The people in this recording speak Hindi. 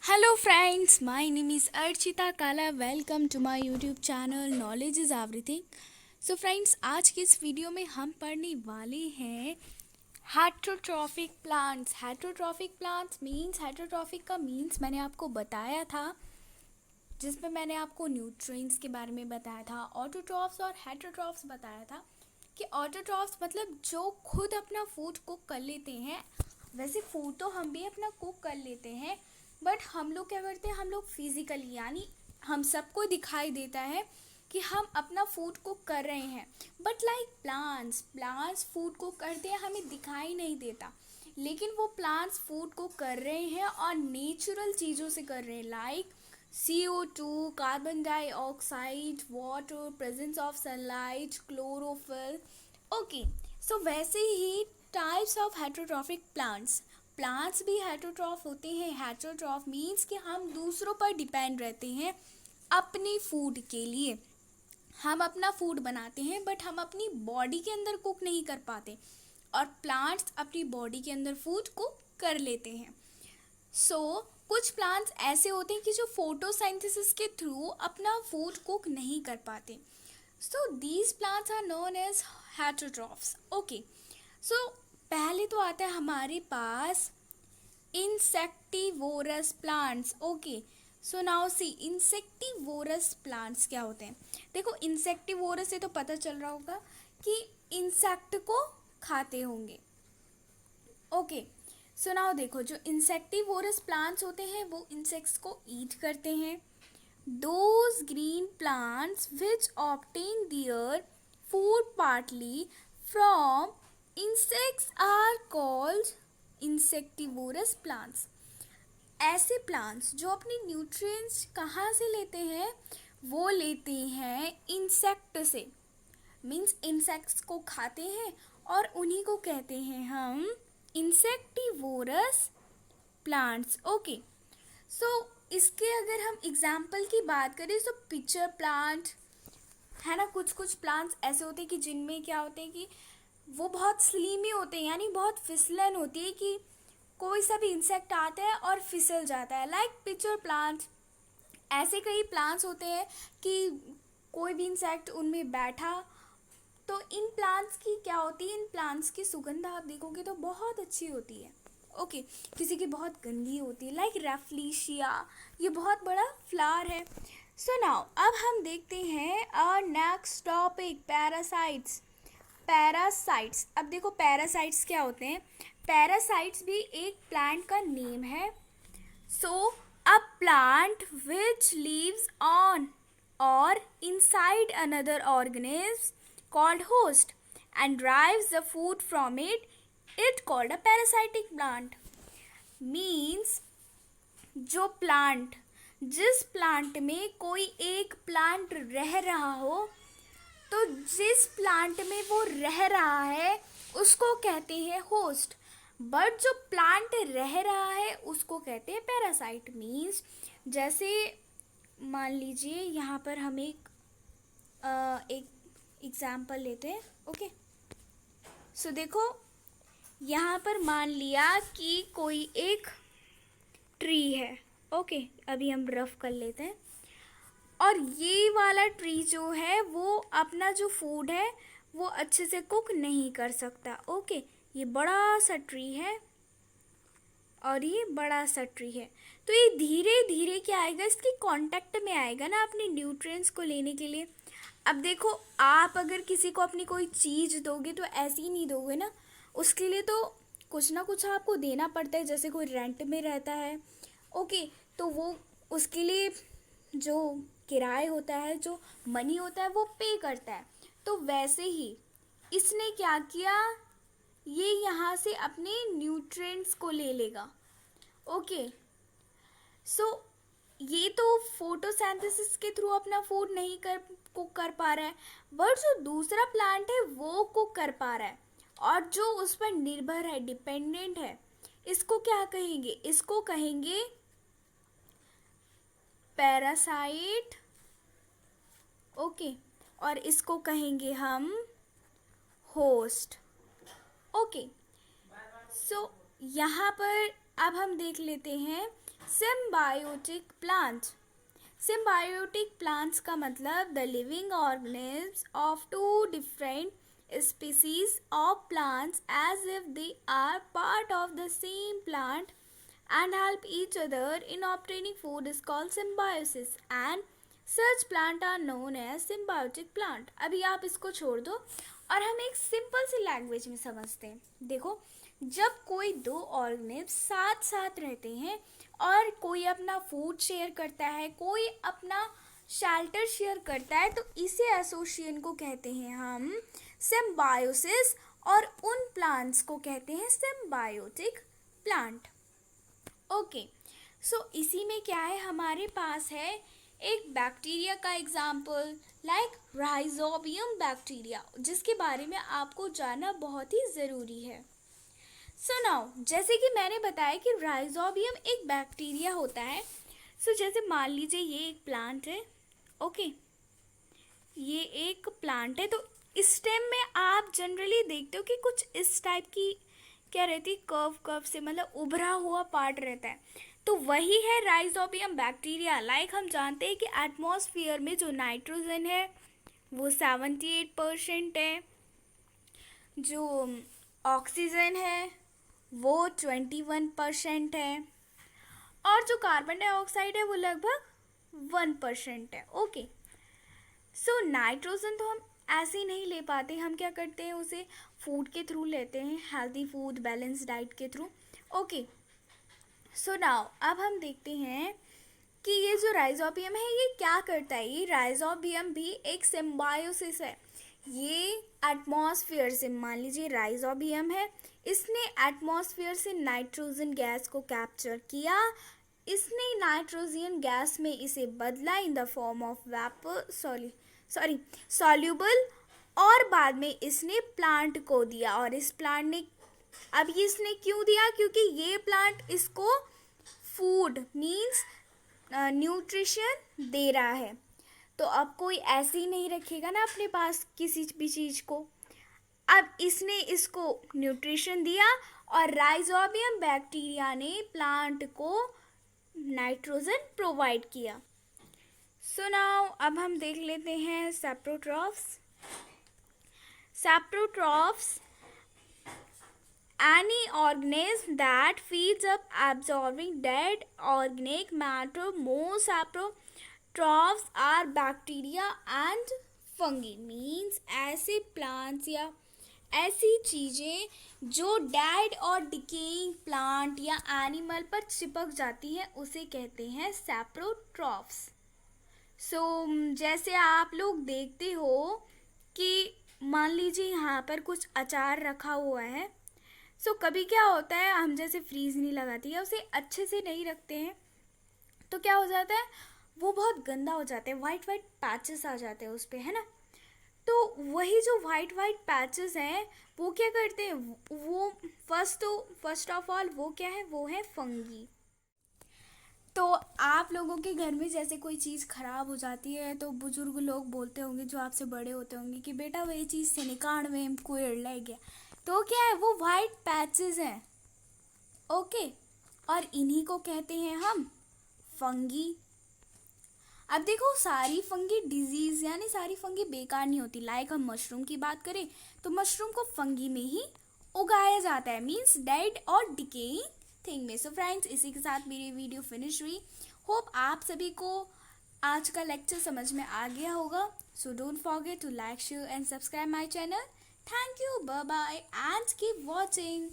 Hello friends, my name is Archita Kala. Welcome to my YouTube channel Knowledge is Everything. So friends, आज की इस वीडियो में हम पढ़ने वाले हैं heterotrophic plants. Heterotrophic plants means, heterotrophic का मीन्स मैंने आपको बताया था, जिसमें मैंने आपको न्यूट्रिएंट्स के बारे में बताया था, ऑटोट्रॉफ्स और हेटरोट्रॉफ्स बताया था कि ऑटोट्रॉफ्स मतलब जो खुद अपना फूड कुक कर लेते हैं. वैसे फूड तो हम भी अपना कुक कर लेते हैं, बट हम लोग क्या करते हैं, हम लोग फिजिकली यानी हम सबको दिखाई देता है कि हम अपना फूड कुक कर रहे हैं. But like plants food cook करते हैं, हमें दिखाई नहीं देता, लेकिन वो प्लांट्स फूड कुक कर रहे हैं और नेचुरल चीज़ों से कर रहे हैं. Like CO2, carbon dioxide, water, presence of sunlight, chlorophyll. Okay, so वैसे ही टाइप्स ऑफ हेटरोट्रॉफिक प्लांट्स भी हेटरोट्रॉफ होते हैं. हेटरोट्रॉफ मीन्स कि हम दूसरों पर डिपेंड रहते हैं अपने फूड के लिए. हम अपना फूड बनाते हैं बट हम अपनी बॉडी के अंदर कुक नहीं कर पाते, और प्लांट्स अपनी बॉडी के अंदर फूड कुक कर लेते हैं. कुछ प्लांट्स ऐसे होते हैं कि जो फोटोसिंथेसिस के थ्रू अपना फूड कुक नहीं कर पाते. These plants are known as heterotrophs. Okay, पहले तो आता है हमारे पास insectivorous plants. Okay, so now see insectivorous plants क्या होते हैं. देखो, इंसेक्टिवोरस से तो पता चल रहा होगा कि इंसेक्ट को खाते होंगे. ओके, सो नाउ देखो, जो इंसेक्टिवोरस प्लांट्स होते हैं वो इंसेक्ट्स को ईट करते हैं. Those green plants which obtain their food partly from insects are called insectivorous plants. ऐसे प्लांट्स जो अपने न्यूट्रिएंट्स कहाँ से लेते हैं, वो लेते हैं इंसेक्ट से. मीन्स इंसेक्ट्स को खाते हैं और उन्हीं को कहते हैं हम इंसेक्टिवोरस प्लांट्स. ओके, सो इसके अगर हम एग्जाम्पल की बात करें तो पिचर प्लांट है ना. कुछ प्लांट्स ऐसे होते हैं कि जिनमें क्या होते हैं कि वो बहुत स्लीमी होते हैं, यानी बहुत फिसलन होती है कि कोई सा भी इंसेक्ट आता है और फिसल जाता है. Like pitcher plant. ऐसे कई प्लांट्स होते हैं कि कोई भी इंसेक्ट उनमें बैठा तो इन प्लांट्स की क्या होती है, इन प्लांट्स की सुगंध आप देखोगे तो बहुत अच्छी होती है. ओके, किसी की बहुत गंदी होती है, लाइक रेफ्लिशिया, ये बहुत बड़ा फ्लावर है. सो नाउ अब हम देखते हैं आवर नेक्स्ट टॉपिक, पैरासाइट्स. अब देखो, पैरासाइट्स क्या होते हैं. पैरासाइट्स भी एक प्लांट का नेम है. A plant which lives on or inside another organism called host and drives the food from it called a parasitic plant. Means जिस प्लांट में कोई एक प्लांट रह रहा हो, तो जिस प्लांट में वो रह रहा है उसको कहते हैं होस्ट, बट जो प्लांट रह रहा है उसको कहते हैं पैरासाइट. मीन्स जैसे मान लीजिए यहाँ पर हम एक एग्जाम्पल लेते हैं. ओके, सो देखो, यहाँ पर मान लिया कि कोई एक ट्री है. ओके, अभी हम रफ कर लेते हैं. और ये वाला ट्री जो है वो अपना जो फूड है वो अच्छे से कुक नहीं कर सकता. ओके, ये बड़ा सा ट्री है और ये बड़ा सा ट्री है, तो ये धीरे धीरे क्या आएगा, इसके कांटेक्ट में आएगा ना अपने न्यूट्रिएंट्स को लेने के लिए. अब देखो, आप अगर किसी को अपनी कोई चीज़ दोगे तो ऐसे ही नहीं दोगे ना, उसके लिए तो कुछ ना कुछ आपको देना पड़ता है. जैसे कोई रेंट में रहता है, ओके, तो वो उसके लिए जो किराए होता है, जो मनी होता है, वो पे करता है. तो वैसे ही इसने क्या किया, ये यहाँ से अपने न्यूट्रिएंट्स को ले लेगा. ओके, सो ये तो फोटोसिंथेसिस के थ्रू अपना फूड नहीं कुक कर पा रहा है, बट जो दूसरा प्लांट है वो कुक कर पा रहा है, और जो उस पर निर्भर है, डिपेंडेंट है, इसको क्या कहेंगे, इसको कहेंगे पैरासाइट. ओके, और इसको कहेंगे हम होस्ट. ओके, सो यहाँ पर अब हम देख लेते हैं सिम्बायोटिक प्लांट। सिम्बायोटिक प्लांट्स का मतलब the living organism of two different species of plants as if they are part of the same plant and help each other in obtaining food is called symbiosis and such plant are known as symbiotic plant। अभी आप इसको छोड़ दो और हम एक सिंपल सी लैंग्वेज में समझते हैं। देखो, जब कोई दो ऑर्गेनिज्म साथ साथ रहते हैं और कोई अपना फूड शेयर करता है, कोई अपना शेल्टर शेयर करता है, तो इसे एसोसिएशन को कहते हैं हम सिम्बायोसिस और उन प्लांट्स को कहते हैं सिम्बायोटिक प्लांट। ओके, सो इसी में क्या है, हमारे पास है एक बैक्टीरिया का एग्जाम्पल लाइक राइजोबियम बैक्टीरिया, जिसके बारे में आपको जानना बहुत ही ज़रूरी है। सो नाउ, जैसे कि मैंने बताया कि राइजोबियम एक बैक्टीरिया होता है। सो जैसे मान लीजिए ये एक प्लांट है। ओके, ये एक प्लांट है, तो इस स्टेम में आप जनरली देखते हो कि कुछ इस टाइप की क्या रहती, कर्व से मतलब उभरा हुआ पार्ट रहता है, तो वही है राइजोबियम बैक्टीरिया। लाइक हम जानते हैं कि एटमॉस्फेयर में जो नाइट्रोजन है वो 78% है, जो ऑक्सीजन है वो 21% है, और जो कार्बन डाइऑक्साइड है वो लगभग 1% है। ओके, सो नाइट्रोजन तो हम ऐसे ही नहीं ले पाते, हम क्या करते हैं, उसे फूड के थ्रू लेते हैं, हेल्दी फूड, बैलेंस डाइट के थ्रू। ओके, सो नाउ अब हम देखते हैं कि ये जो राइजोबियम है ये क्या करता है। ये राइजोबियम भी एक सिम्बायोसिस है। ये एटमॉस्फेयर से, मान लीजिए राइजोबियम है, इसने एटमॉस्फेयर से नाइट्रोजन गैस को कैप्चर किया, इसने नाइट्रोजन गैस में इसे बदला in the form of vapour soluble, और बाद में इसने प्लांट को दिया। और इस प्लांट ने, अब ये इसने क्यों दिया, क्योंकि ये प्लांट इसको फूड मीन्स न्यूट्रिशन दे रहा है। तो अब कोई ऐसे ही नहीं रखेगा ना अपने पास किसी भी चीज़ को, अब इसने इसको न्यूट्रिशन दिया और राइजोबियम बैक्टीरिया ने प्लांट को नाइट्रोजन प्रोवाइड किया। सो नाउ अब हम देख लेते हैं सैप्रोट्रॉफ्स। सैप्रोट्रॉफ्स, any organism that feeds up absorbing dead organic matter. Most saprotrophs are bacteria and fungi. Means ऐसे plants या ऐसी चीज़ें जो डेड और डिकेइंग प्लांट या एनिमल पर चिपक जाती हैं उसे कहते हैं सैप्रोट्रॉफ्स। सो जैसे आप लोग देखते हो कि मान लीजिए यहाँ पर कुछ अचार रखा हुआ है। सो कभी क्या होता है, हम जैसे फ्रीज नहीं लगाती है, उसे अच्छे से नहीं रखते हैं, तो क्या हो जाता है, वो बहुत गंदा हो जाता है, वाइट वाइट पैचेस आ जाते हैं उस पर, है ना। तो वही जो वाइट वाइट पैचेस हैं वो क्या करते हैं, वो फर्स्ट ऑफ ऑल वो क्या है, वो है फंगी। तो आप लोगों के घर में जैसे कोई चीज़ ख़राब हो जाती है तो बुजुर्ग लोग बोलते होंगे, जो आपसे बड़े होते होंगे, कि बेटा वही चीज़ से निकाल में कोई ले गया, तो क्या है, वो वाइट पैचेस हैं। ओके, और इन्हीं को कहते हैं हम फंगी। अब देखो, सारी फंगी डिजीज़ यानी सारी फंगी बेकार नहीं होती। लाइक हम मशरूम की बात करें तो मशरूम को फंगी में ही उगाया जाता है, मीन्स डेड और डिकेइंग थिंग में। सो फ्रेंड्स, इसी के साथ मेरी वीडियो फिनिश हुई। होप आप सभी को आज का लेक्चर समझ में आ गया होगा। So don't forget to like, share and subscribe my channel. Thank you, bye bye, and keep watching.